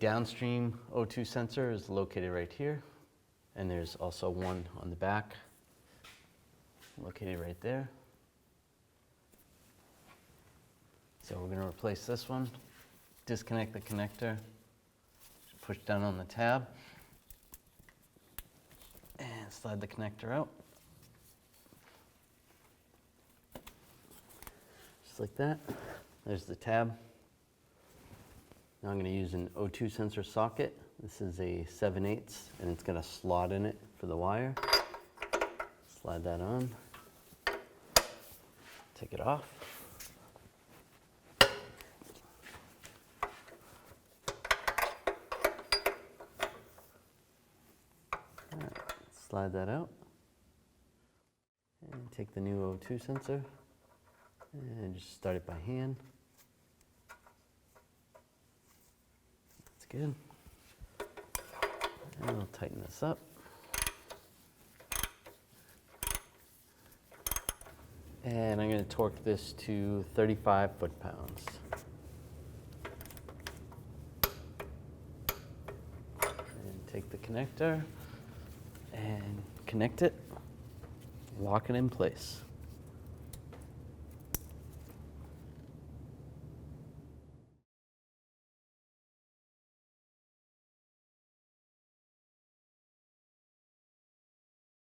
downstream O2 sensor is located right here, and there's also one on the back located right there. So we're going to replace this one, disconnect the connector, push down on the tab, and slide the connector out. Just like that. There's the tab. Now I'm going to use an O2 sensor socket. This is a 7/8, and it's got a slot in it for the wire. Slide that on. Take it off. Slide that out. And take the new O2 sensor and just start it by hand. That's good. And we'll tighten this up. And I'm going to torque this to 35 foot-pounds. And take the connector and connect it, lock it in place.